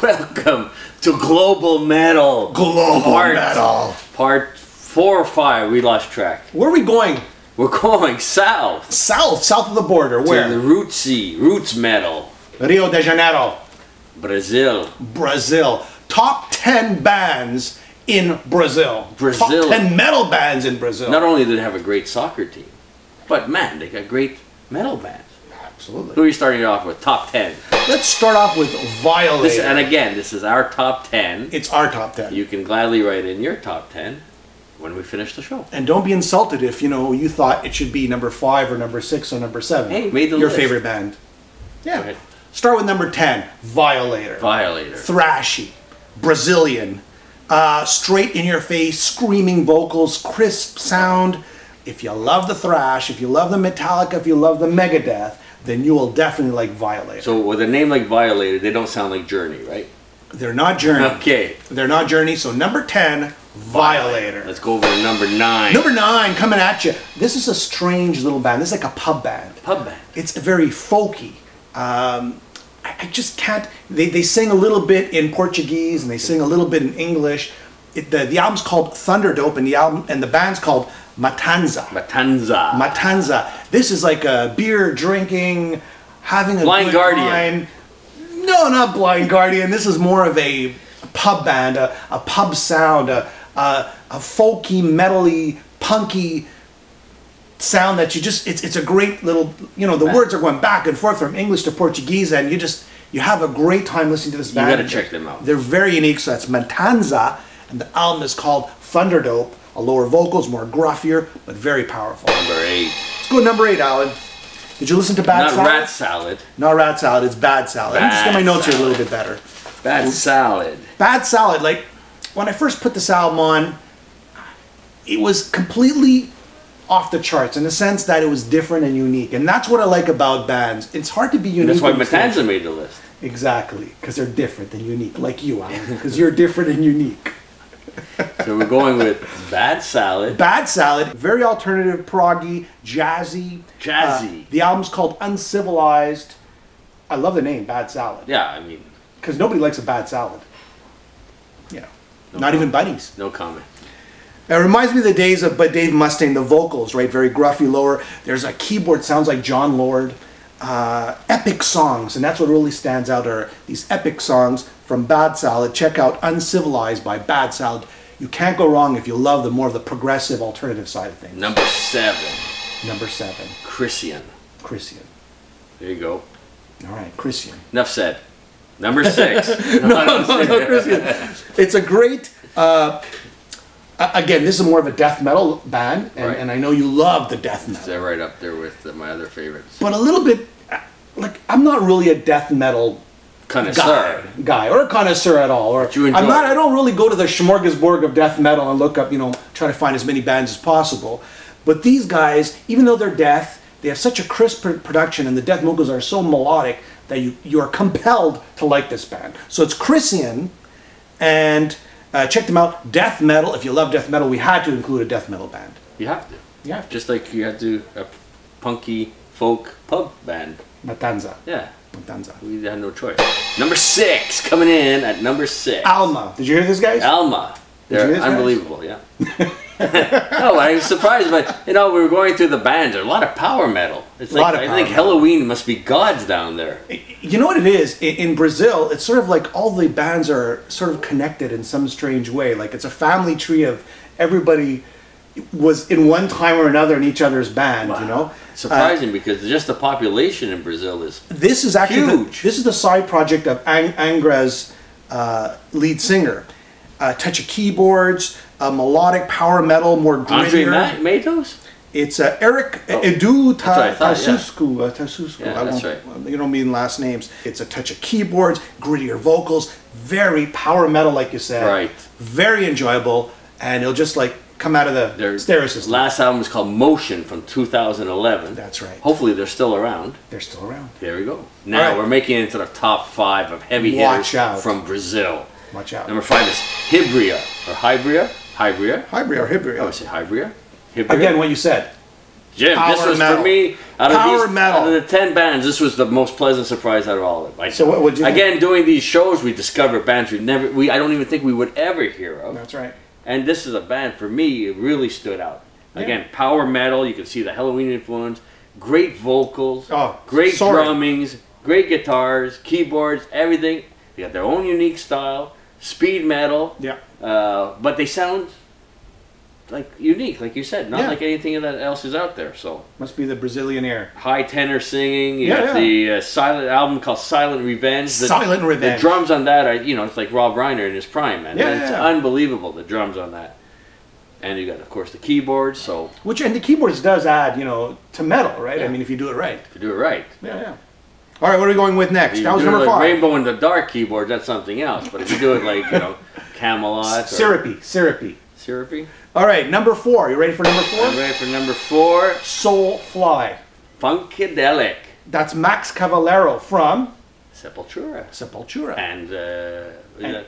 Welcome to Global Metal. Metal. Part 4 or 5. We lost track. Where are we going? We're going south. South of the border. Where? To the roots metal. Rio de Janeiro. Brazil. Top 10 bands in Brazil. Top 10 metal bands in Brazil. Not only do they have a great soccer team, but man, they got great metal bands. Absolutely. Who are you starting off with? Top 10. Let's start off with Violator. And again, this is our top 10. It's our top 10. You can gladly write in your top 10 when we finish the show. And don't be insulted if you thought it should be number 5 or number 6 or number 7. Hey, made the your list. favorite band. Yeah. Start with number 10, Violator. Thrashy, Brazilian, straight in your face, screaming vocals, crisp sound. If you love the thrash, if you love the Metallica, if you love the Megadeth, then you will definitely like Violator. So with a name like Violator, they don't sound like Journey, right? They're not Journey. Okay. They're not Journey. So number 10, Violator. Let's go over to number 9. Number 9, coming at you. This is a strange little band. This is like a pub band. It's very folky. I just can't. They sing a little bit in Portuguese and they sing a little bit in English. The album's called Thunderdope and the band's called Matanza. This is like a beer drinking, having a Blind good Guardian. time. No, not Blind Guardian. This is more of a pub band, a pub sound, a folky, metally, punky sound that it's a great little, the words are going back and forth from English to Portuguese, and you have a great time listening to this band. You gotta check them out. They're very unique. So that's Matanza, and the album is called Thunderdope. A lower vocals, more gruffier, but very powerful. Number 8. Let's go to number 8, Alan. Did you listen to Bad Salad? Not Rat Salad. Not Rat Salad, it's Bad Salad. Let me just get my notes here a little bit better. Bad Salad. Bad Salad, like, when I first put this album on, it was completely off the charts in the sense that it was different and unique. And that's what I like about bands. It's hard to be unique. That's why Matanza made the list. Exactly, because they're different and unique, like you, Alan, because you're different and unique. So we're going with Bad Salad. Bad Salad, very alternative, proggy, jazzy. The album's called Uncivilized. I love the name, Bad Salad. Yeah, I mean, because nobody likes a bad salad. Not even buddies. No comment. It reminds me of the days of Dave Mustaine, the vocals, right? Very gruffy, lower. There's a keyboard, sounds like John Lord. Epic songs, and that's what really stands out are these epic songs from Bad Salad. Check out Uncivilized by Bad Salad. You can't go wrong if you love the more of the progressive alternative side of things. Number 7. Christian. There you go. All right, Christian. Enough said. Number 6. no, Christian. It's a great. Again, this is more of a death metal band, and I know you love the death metal. They're right up there with my other favorites. But a little bit, like, I'm not really a death metal connoisseur guy or a connoisseur at all. Or I don't really go to the smorgasbord of death metal and look up, try to find as many bands as possible. But these guys, even though they're death, they have such a crisp production, and the death vocals are so melodic that you are compelled to like this band. So it's Christian, and check them out. Death metal. If you love death metal, we had to include a death metal band. You have to. Just like you had to a punky folk pub band. Matanza. Yeah. Matanza. We had no choice. Number 6, coming in at number 6. Alma. Did you hear this, guys? Alma. They're unbelievable, yeah. No, I was surprised, but we were going through the bands. There's a lot of power metal. It's like I think Halloween must be gods down there. You know what it is? In Brazil, it's sort of like all the bands are sort of connected in some strange way. Like it's a family tree of everybody was in one time or another in each other's band. Wow. Surprising because just the population in Brazil is this is actually huge. This is the side project of Angra's lead singer. Touch of keyboards, melodic power metal, more grittier. Andre Matos? It's Eric Edu Tasusku. Yeah, that's right. You don't mean last names. It's a touch of keyboards, grittier vocals, very power metal, like you said. Right. Very enjoyable, and it'll just like come out of the stereo system. Last album was called Motion from 2011. That's right. Hopefully they're still around. They're still around. There we go. Now we're making it into the top 5 of heavy hitters from Brazil. Watch out. Number 5 is Hybria or Hybria. Hybria or Hybria? I would say Hybria. Again, what you said. Jim, this was metal. For me, out metal. of the 10 bands, this was the most pleasant surprise out of all of them. So what would you again, doing these shows, we discover bands I don't even think we would ever hear of. That's right. And this is a band, for me, it really stood out. Again, power metal, you can see the Halloween influence, great vocals, great drummings, great guitars, keyboards, everything. They got their own unique style, speed metal, but they sound like unique, like you said, not like anything that else is out there. So must be the Brazilian air. High tenor singing. You got the silent album called Silent Revenge. Silent Revenge. The drums on that are, it's like Rob Reiner in his prime, man. It's unbelievable, the drums on that. And you got, of course, the keyboards. So and the keyboards does add, to metal, right? Yeah. I mean, if you do it right. If you do it right. Yeah. All right, what are we going with next? That was number 5. Rainbow in the Dark keyboard, that's something else. But if you do it like, Camelot. Syrupy. Syrupy? All right, number 4. You ready for number 4? I'm ready for number 4. Soulfly. Funkadelic. That's Max Cavalera from Sepultura. And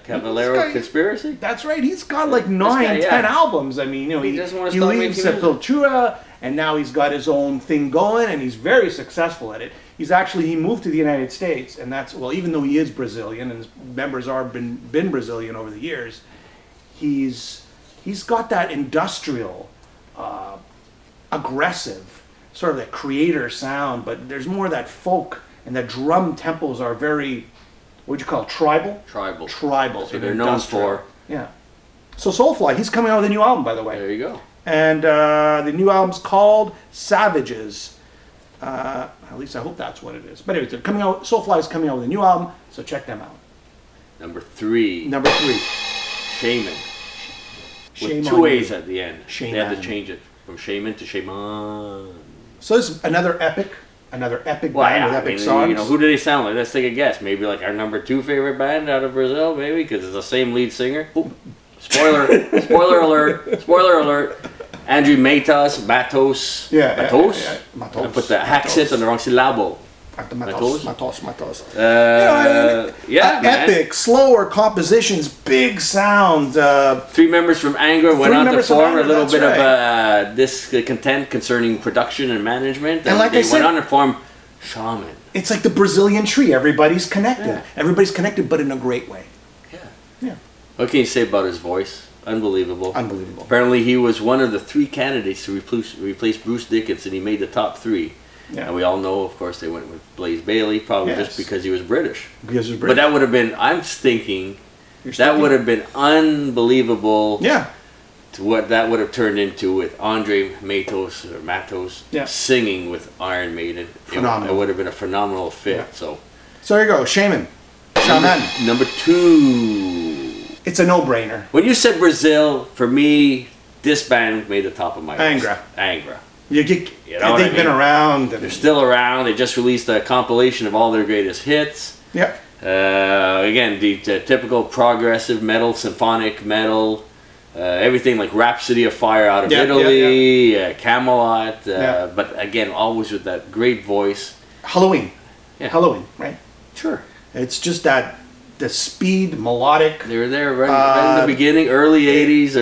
Cavalera Conspiracy? That's right. He's got like 9, 10 albums. I mean, he doesn't want to he stop leaves making Sepultura, and now he's got his own thing going, and he's very successful at it. He moved to the United States, and even though he is Brazilian, and his members are been Brazilian over the years, he's got that industrial, aggressive, sort of that creator sound, but there's more of that folk, and the drum tempos are very, what would you call it, tribal? Tribal. Tribal. So they're known for. Yeah. So Soulfly, he's coming out with a new album, by the way. There you go. And the new album's called Savages. At least I hope that's what it is. But anyway, Soulfly is coming out with a new album, so check them out. Number 3. Shaman. With 2 A's at the end. Shaman. They had to change it from Shaman to Shaman. So this is another epic band with epic songs. Who do they sound like? Let's take a guess. Maybe like our number 2 favorite band out of Brazil, maybe, because it's the same lead singer. Ooh, spoiler alert. Andrew Matos. Matos. I put the accent on the wrong syllable. Matos. Epic, slower compositions, big sound. 3 members from Angra went on to form a little bit of discontent concerning production and management. And they went on to form Shaman. It's like the Brazilian tree. Everybody's connected. Yeah. Everybody's connected, but in a great way. Yeah. What can you say about his voice? Unbelievable. Apparently he was one of the 3 candidates to replace Bruce Dickinson. He made the top 3. Yeah. And we all know, of course, they went with Blaze Bayley, probably just because he was British. But that would have been, I'm thinking, that would have been unbelievable. Yeah. To what that would have turned into with Andre Matos singing with Iron Maiden. Phenomenal. It would have been a phenomenal fit. Yeah. So there you go, Shaman. Number 2. It's a no-brainer. When you said Brazil, for me, this band made the top of my list. Angra. They've been around. They're still around. They just released a compilation of all their greatest hits. Yep. Again, the typical progressive metal, symphonic metal, everything like Rhapsody of Fire out of Italy, Camelot, but again, always with that great voice. Halloween. Yeah. Halloween, right? Sure. It's just that the speed, melodic. They were there right in the beginning, early 80s.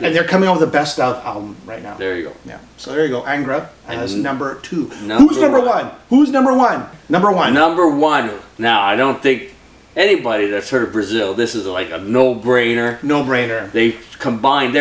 And they're coming out with the best of album right now. There you go. Yeah. So there you go. Angra as number 2. Who's number 1? Who's number 1? Number 1. Number 1. Now, I don't think anybody that's heard of Brazil, this is like a no-brainer. No-brainer. They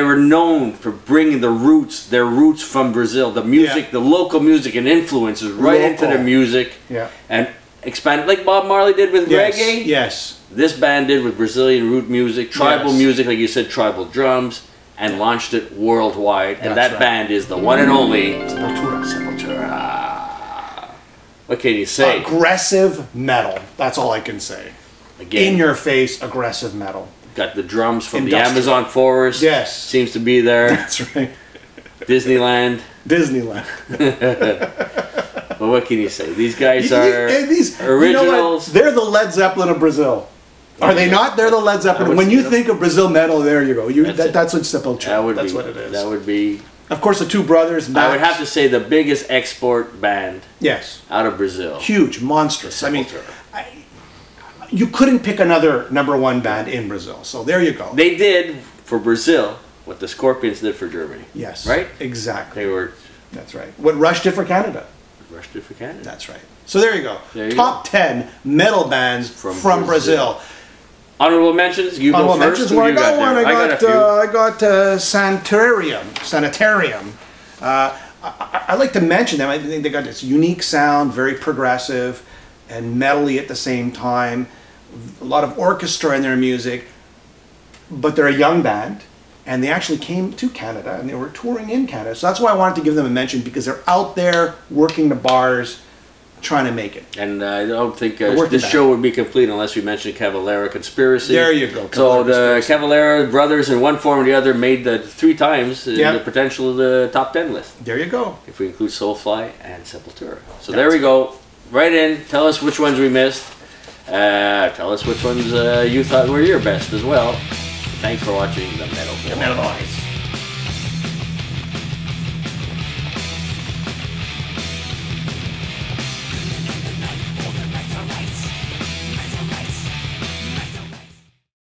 were known for bringing their roots from Brazil, the music, the local music and influences into their music. Yeah. And expanded, like Bob Marley did with reggae. Yes. This band did with Brazilian root music, tribal music, like you said, tribal drums, and launched it worldwide. And that band is the one and only Sepultura. What can you say? Aggressive metal. That's all I can say. Again, in your face, aggressive metal. Got the drums from the Amazon forest. Yes. Seems to be there. That's right. Disneyland. Well, what can you say? These guys are originals. They're the Led Zeppelin of Brazil. Are they not? They're the Led Zeppelin. When you think of Brazil metal, there you go. That's what Sepultura. That's what it is. That would be. Of course, the 2 brothers. I would have to say the biggest export band. Yes. Out of Brazil. Huge, monstrous. I mean, you couldn't pick another number 1 band in Brazil. So there you go. They did for Brazil what the Scorpions did for Germany. Yes. Right. Exactly. They were That's right. What Rush did for Canada. Rush did for Canada. That's right. So there you go. Top 10 metal bands from Brazil. Honorable mentions. You go first. Mentions. Well, I got one. I got Sanitarium. I like to mention them. I think they got this unique sound, very progressive and metally at the same time. A lot of orchestra in their music, but they're a young band, and they actually came to Canada and they were touring in Canada. So that's why I wanted to give them a mention, because they're out there working the bars, trying to make it. And I don't think this show would be complete unless we mentioned Cavalera Conspiracy. There you go. So the Cavalera brothers, in one form or the other, made the 3 times in the potential of the top 10 list. There you go. If we include Soulfly and Sepultura. So there we go. Write in. Tell us which ones we missed. Tell us which ones you thought were your best as well. Thanks for watching The Metal Boys.